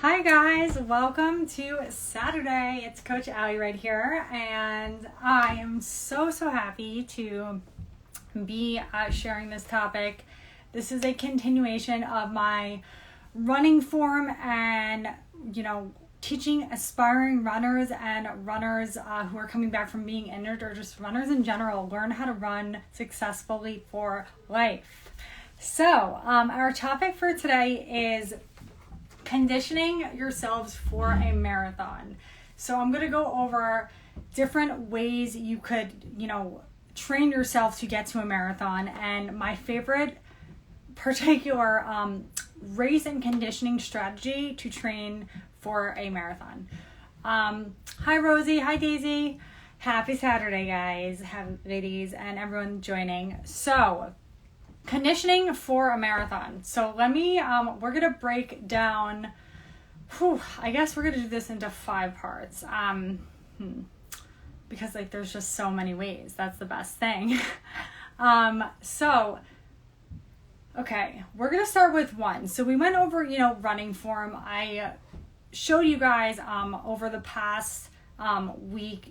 Hi guys, welcome to Saturday. It's Coach Alli right here, and I am so happy to be sharing this topic. This is a continuation of my running form and, teaching aspiring runners and runners who are coming back from being injured, or just runners in general, learn how to run successfully for life. So, our topic for today is conditioning yourselves for a marathon. So I'm going to go over different ways you could, train yourself to get to a marathon, and my favorite particular race and conditioning strategy to train for a marathon. Hi Rosie, hi Daisy. Happy Saturday, guys, ladies, and everyone joining. So, conditioning for a marathon. So let me, we're going to break down, I guess we're going to do this into 5 parts. Because there's just so many ways. That's the best thing. Okay, we're going to start with 1. So we went over, running form. I showed you guys, over the past, week,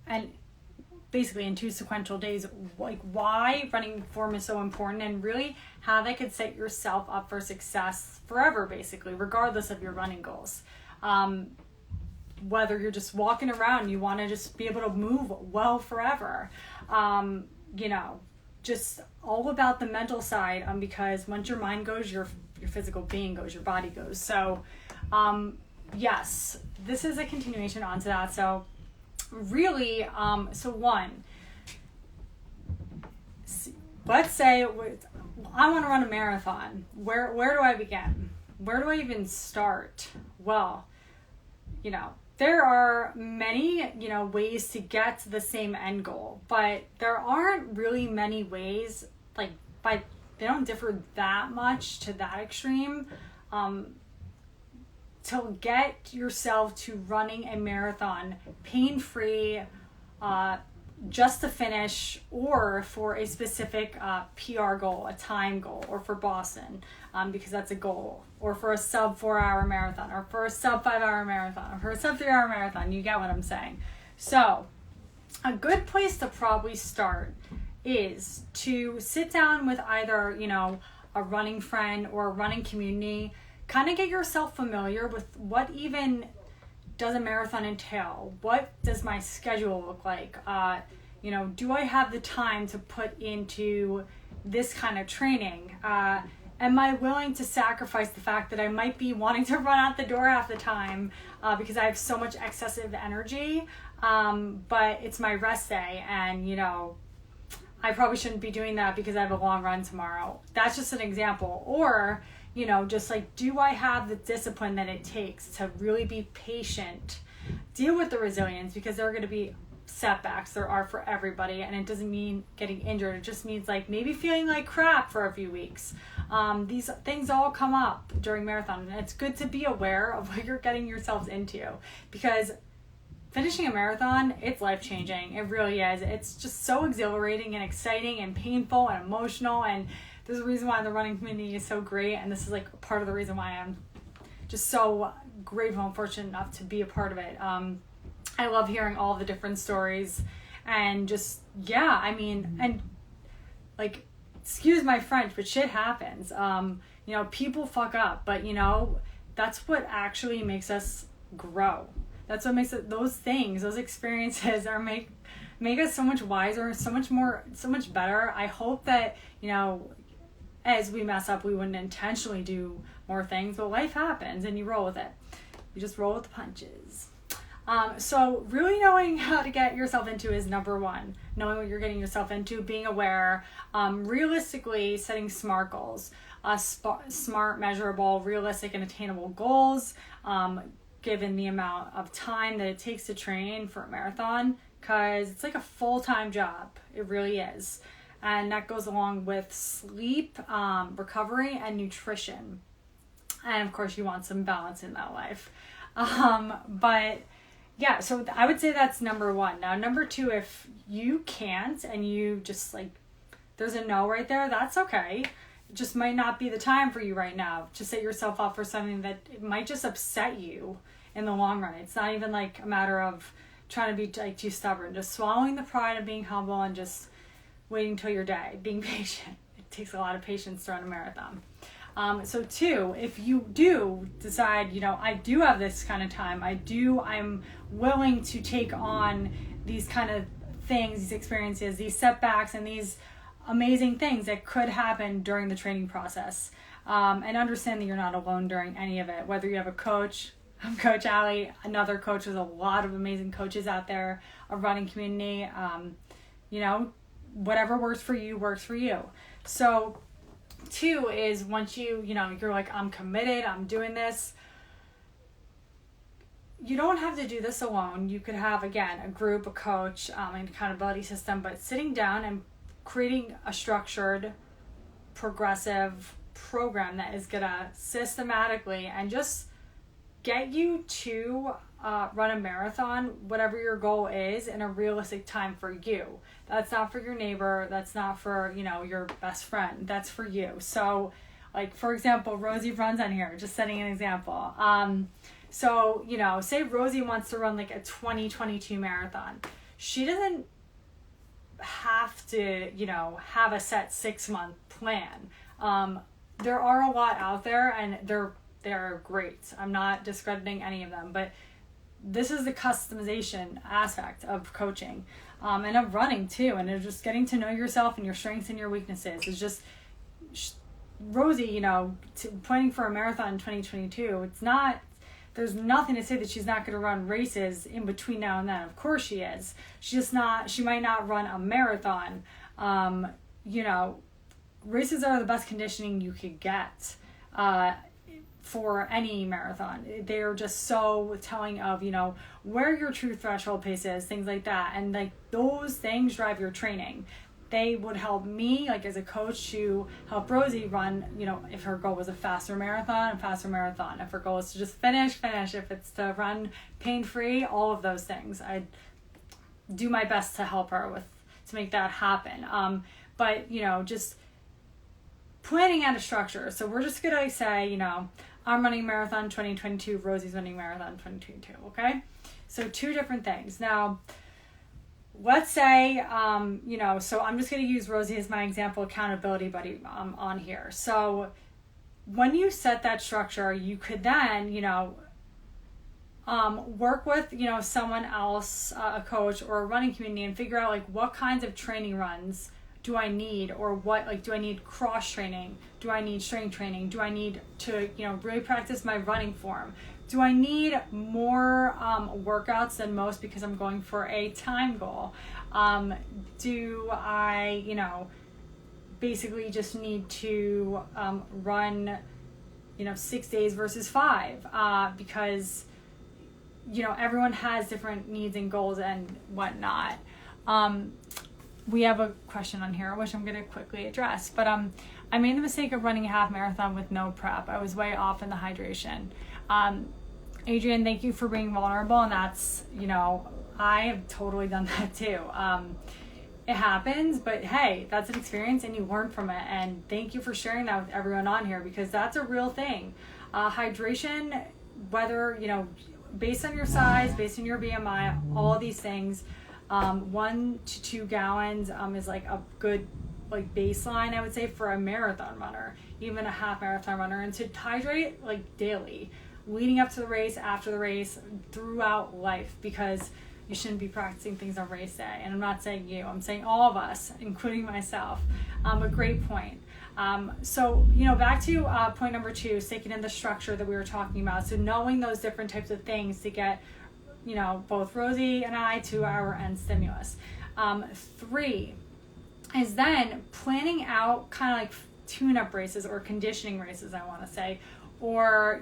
and basically in 2 sequential days, why running form is so important, and really how that could set yourself up for success forever, basically, regardless of your running goals. Whether you're just walking around, you want to just be able to move well forever. Just all about the mental side, because once your mind goes, your physical being goes, your body goes. So, yes, this is a continuation onto that. So, really, 1, let's say I want to run a marathon. Where do I begin? Where do I even start? Well, there are many, ways to get to the same end goal, but there aren't really many ways, they don't differ that much to that extreme, to get yourself to running a marathon pain-free, just to finish, or for a specific PR goal, a time goal, or for Boston, because that's a goal, or for a sub 4-hour marathon, or for a sub 5-hour marathon, or for a sub 3-hour marathon. You get what I'm saying. So a good place to probably start is to sit down with either, a running friend or a running community. Kind of get yourself familiar with what even does a marathon entail? What does my schedule look like? Do I have the time to put into this kind of training? Am I willing to sacrifice the fact that I might be wanting to run out the door half the time because I have so much excessive energy, but it's my rest day, and I probably shouldn't be doing that because I have a long run tomorrow. That's just an example. Or do I have the discipline that it takes to really be patient, deal with the resilience, because there are going to be setbacks. There are for everybody, and it doesn't mean getting injured. It just means maybe feeling like crap for a few weeks. These things all come up during marathon, and it's good to be aware of what you're getting yourselves into, because finishing a marathon, it's life-changing. It really is. It's just so exhilarating and exciting and painful and emotional, and there's a reason why the running community is so great, and this is part of the reason why I'm just so grateful and fortunate enough to be a part of it. I love hearing all the different stories, and just, excuse my French, but shit happens. People fuck up, but that's what actually makes us grow. That's what makes it, those things, those experiences make us so much wiser, so much better. I hope that, as we mess up, we wouldn't intentionally do more things, but life happens and you roll with it. You just roll with the punches. So really knowing how to get yourself into is number 1. Knowing what you're getting yourself into, being aware, realistically setting SMART goals, smart, measurable, realistic, and attainable goals, given the amount of time that it takes to train for a marathon, because it's like a full-time job. It really is. And that goes along with sleep, recovery, and nutrition. And of course, you want some balance in that life. But yeah, so I would say that's number 1. Now, number 2, if you can't and you just there's a no right there, that's okay. just might not be the time for you right now to set yourself up for something that it might just upset you in the long run. It's not even like a matter of trying to be like too stubborn, just swallowing the pride of being humble and just waiting till your day, being patient. It takes a lot of patience to run a marathon. So 2, if you do decide, I do have this kind of time, I'm willing to take on these kind of things, these experiences, these setbacks, and these amazing things that could happen during the training process. And understand that you're not alone during any of it, whether you have a coach. I'm Coach Alli, another coach. There's a lot of amazing coaches out there, a running community. Whatever works for you works for you. So 2 is once you're like, I'm committed, I'm doing this. You don't have to do this alone. You could have, again, a group, a coach, an accountability system, but sitting down and creating a structured, progressive program that is going to systematically and just get you to run a marathon, whatever your goal is, in a realistic time for you. That's not for your neighbor. That's not for, your best friend. That's for you. So, like, for example, Rosie runs on here, just setting an example. So, say Rosie wants to run like a 2022 marathon. She doesn't have to, have a set 6-month plan. There are a lot out there, and they're great. I'm not discrediting any of them, but this is the customization aspect of coaching, and of running too. And it's just getting to know yourself and your strengths and your weaknesses. It's just Rosie, planning for a marathon in 2022. It's not. There's nothing to say that she's not going to run races in between now and then. Of course she is. She might not run a marathon. Races are the best conditioning you could get for any marathon. They're just so telling of, where your true threshold pace is, things like that. And like those things drive your training. They would help me, like as a coach, to help Rosie run, if her goal was a faster marathon. If her goal is to just finish. If it's to run pain-free, all of those things. I do my best to help her to make that happen. But, just planning out a structure. So we're just going to say, I'm running marathon 2022, Rosie's running marathon 2022, okay? So 2 different things. Now, let's say, so I'm just going to use Rosie as my example, accountability buddy on here. So when you set that structure, you could then, work with, someone else, a coach or a running community, and figure out like what kinds of training runs do I need, or what, do I need cross training? Do I need strength training? Do I need to, really practice my running form? Do I need more workouts than most because I'm going for a time goal? Do I, basically just need to run, 6 days versus 5 because, everyone has different needs and goals and whatnot. We have a question on here, which I'm going to quickly address. But I made the mistake of running a half marathon with no prep. I was way off in the hydration. Adrian, thank you for being vulnerable. And that's, I have totally done that too. It happens, but hey, that's an experience and you learn from it. And thank you for sharing that with everyone on here, because that's a real thing. Hydration, whether, based on your size, based on your BMI, all of these things, 1 to 2 gallons is like a good baseline, I would say, for a marathon runner, even a half marathon runner. And to hydrate daily, leading up to the race, after the race, throughout life, because you shouldn't be practicing things on race day. And I'm not saying you, I'm saying all of us, including myself. A great point. So, back to point number 2, sticking in the structure that we were talking about. So knowing those different types of things to get both Rosie and I to our end stimulus. 3 is then planning out kind of like tune-up races or conditioning races, I want to say, or,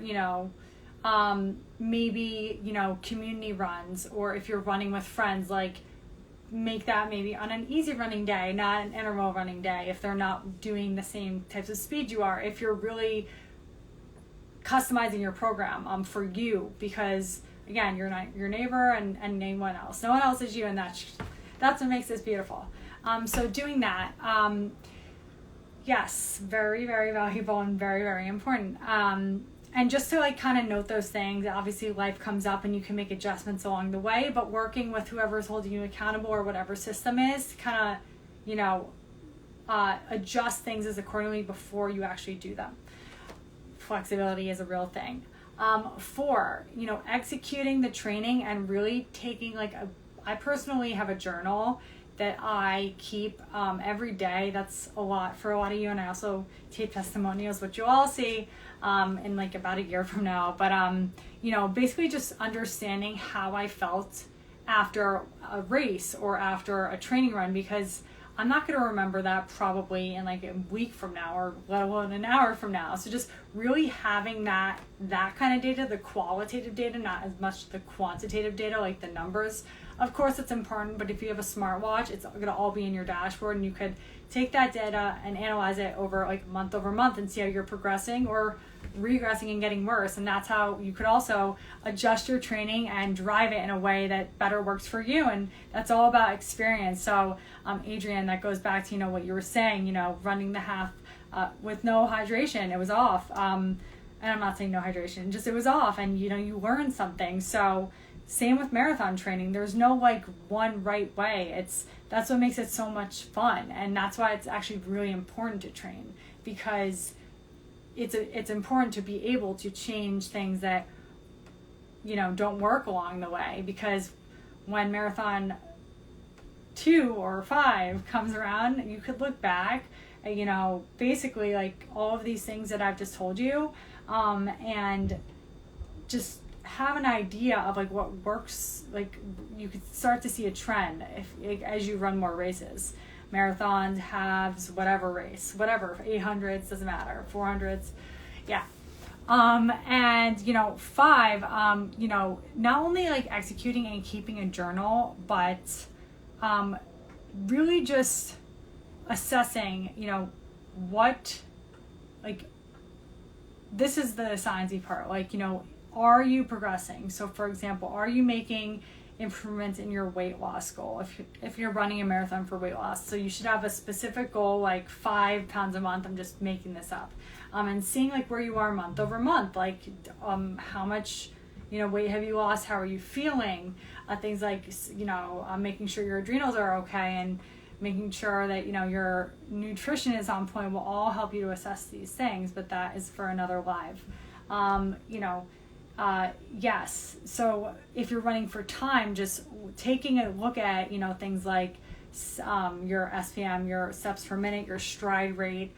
maybe, community runs, or if you're running with friends, make that maybe on an easy running day, not an interval running day, if they're not doing the same types of speed you are, if you're really customizing your program for you, because again, you're not your neighbor and anyone else. No one else is you, and that's what makes this beautiful. So doing that, Yes, very, very valuable and very, very important. And just to like kind of note those things, obviously life comes up and you can make adjustments along the way, but working with whoever's holding you accountable or whatever system is, kind of, you know, adjust things as accordingly before you actually do them. Flexibility is a real thing. 4, you know, executing the training and really taking like I personally have a journal that I keep every day. That's a lot for a lot of you, and I also tape testimonials, which you'll all see in like about a year from now. But you know, basically just understanding how I felt after a race or after a training run, because I'm not going to remember that probably in like a week from now, or let alone an hour from now. So just really having that kind of data, the qualitative data, not as much the quantitative data, like the numbers. Of course, it's important, but if you have a smartwatch, it's going to all be in your dashboard, and you could take that data and analyze it over like month over month and see how you're progressing or regressing and getting worse. And that's how you could also adjust your training and drive it in a way that better works for you. And that's all about experience. So Adrian, that goes back to, you know, what you were saying, you know, running the half with no hydration, it was off. And I'm not saying no hydration, just it was off, and you know, you learned something. So same with marathon training. There's no like one right way. That's what makes it so much fun, and that's why it's actually really important to train, because it's important to be able to change things that, you know, don't work along the way, because when marathon 2 or 5 comes around, you could look back at, you know, basically like all of these things that I've just told you, and just have an idea of like what works. Like you could start to see a trend as you run more races, marathons, halves, whatever race, whatever, 800s, doesn't matter, 400s, yeah. And you know, 5, you know, not only like executing and keeping a journal, but really just assessing, you know, what, like, this is the sciencey part, like, you know, are you progressing? So for example, are you making improvements in your weight loss goal if you're running a marathon for weight loss? So you should have a specific goal, like 5 pounds a month. I'm just making this up. And seeing like where you are month over month, like how much, you know, weight have you lost? How are you feeling? Things like, you know, making sure your adrenals are okay, and making sure that, you know, your nutrition is on point will all help you to assess these things, but that is for another live. You know, yes. So if you're running for time, just taking a look at, you know, things like your SPM, your steps per minute, your stride rate,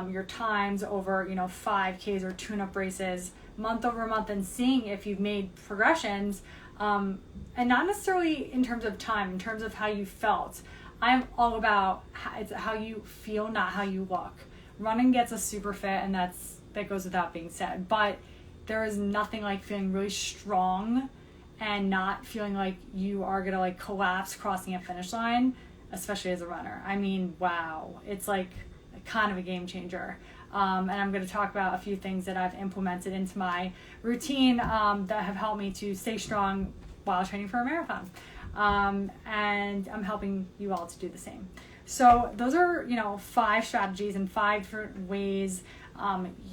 your times over, you know, 5Ks or tune-up races month over month, and seeing if you've made progressions, and not necessarily in terms of time, in terms of how you felt. I'm all about it's how you feel, not how you look. Running gets us super fit, and that goes without being said, but there is nothing like feeling really strong and not feeling like you are gonna like collapse crossing a finish line, especially as a runner. I mean, wow, it's like kind of a game changer. And I'm going to talk about a few things that I've implemented into my routine that have helped me to stay strong while training for a marathon. And I'm helping you all to do the same. So those are, you know, 5 strategies and 5 different ways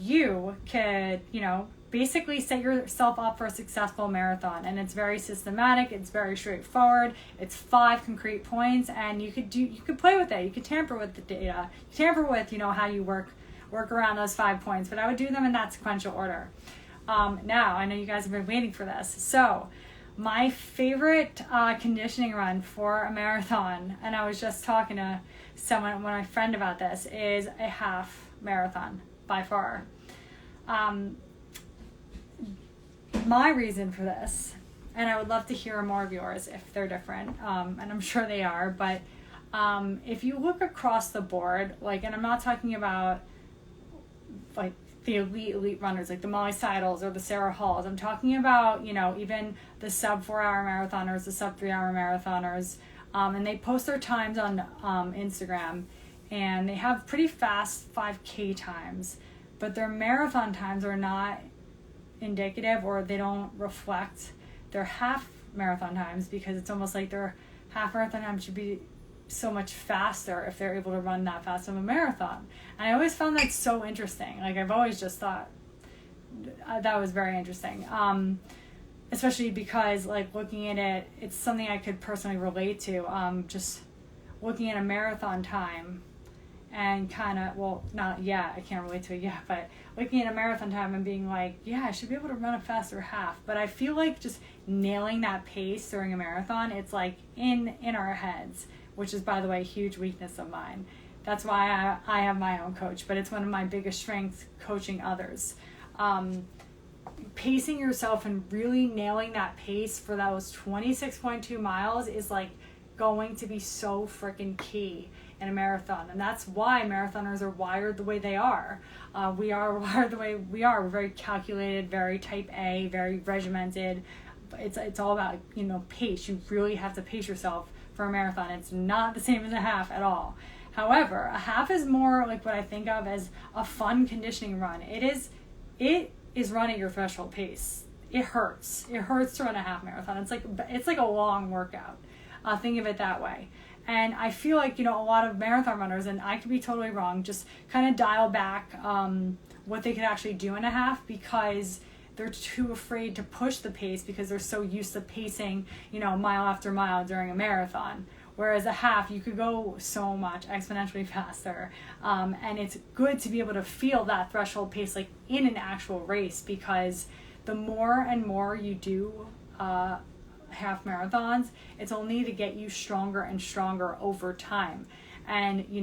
you could, you know, basically set yourself up for a successful marathon. And it's very systematic, it's very straightforward, it's 5 concrete points, and you could play with it, you could tamper with the data, tamper with, you know, how you work around those 5 points, but I would do them in that sequential order. Now, I know you guys have been waiting for this. So my favorite conditioning run for a marathon, and I was just talking to my friend about this, is a half marathon by far. My reason for this, and I would love to hear more of yours if they're different, and I'm sure they are, but if you look across the board, like, and I'm not talking about like the elite runners, like the Molly Seidels or the Sarah Halls. I'm talking about, you know, even the sub 4-hour marathoners, the sub 3-hour marathoners, and they post their times on Instagram, and they have pretty fast 5K times, but their marathon times are not indicative, or they don't reflect their half marathon times, because it's almost like their half marathon time should be so much faster if they're able to run that fast of a marathon. And I always found that so interesting. Like, I've always just thought that was very interesting. Especially because, like, looking at it, it's something I could personally relate to. Just looking at a marathon time and kind of, well, not yet, I can't relate to it yet, but looking at a marathon time and being like, yeah, I should be able to run a faster half. But I feel like just nailing that pace during a marathon, it's like in our heads, which is, by the way, a huge weakness of mine. That's why I have my own coach, but it's one of my biggest strengths, coaching others. Pacing yourself and really nailing that pace for those 26.2 miles is like going to be so freaking key in a marathon. And that's why marathoners are wired the way they are. We are wired the way we are. We're very calculated, very type A, very regimented. It's all about, pace. You really have to pace yourself for a marathon. It's not the same as a half at all. However, a half is more like what I think of as a fun conditioning run. It is run at your threshold pace. It hurts. It hurts to run a half marathon. It's like a long workout. Think of it that way. And I feel like, a lot of marathon runners, and I could be totally wrong, just kind of dial back what they could actually do in a half because they're too afraid to push the pace because they're so used to pacing, mile after mile during a marathon. Whereas a half, you could go so much exponentially faster. And it's good to be able to feel that threshold pace like in an actual race, because the more and more you do half marathons, it's only to get you stronger and stronger over time. And you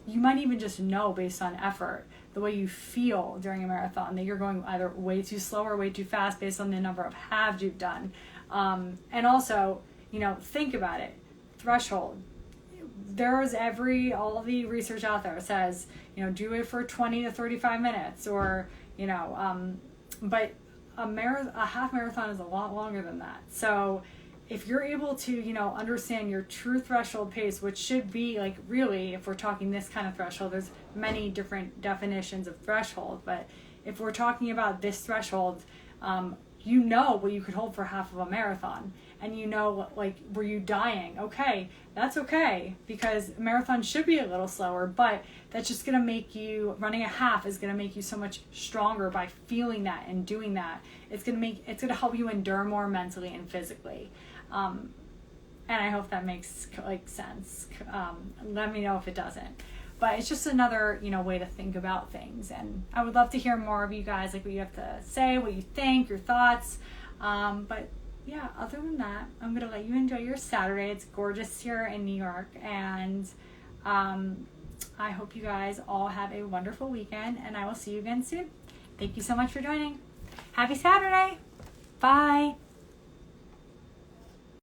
might even just know based on effort, the way you feel during a marathon, that you're going either way too slow or way too fast based on the number of halves you've done. And also, think about it. Threshold. There's all the research out there says, do it for 20 to 35 minutes or, but a half marathon is a lot longer than that. So if you're able to, understand your true threshold pace, which should be like, really, if we're talking this kind of threshold, there's many different definitions of threshold, but if we're talking about this threshold, what you could hold for half of a marathon. And were you dying? Okay, that's okay, because a marathon should be a little slower, but that's just going to make you, running a half is going to make you so much stronger by feeling that and doing that. It's going to help you endure more mentally and physically. And I hope that makes sense. Let me know if it doesn't. But it's just another, way to think about things. And I would love to hear more of you guys, like what you have to say, what you think, your thoughts. But yeah, other than that, I'm going to let you enjoy your Saturday. It's gorgeous here in New York. And I hope you guys all have a wonderful weekend. And I will see you again soon. Thank you so much for joining. Happy Saturday. Bye.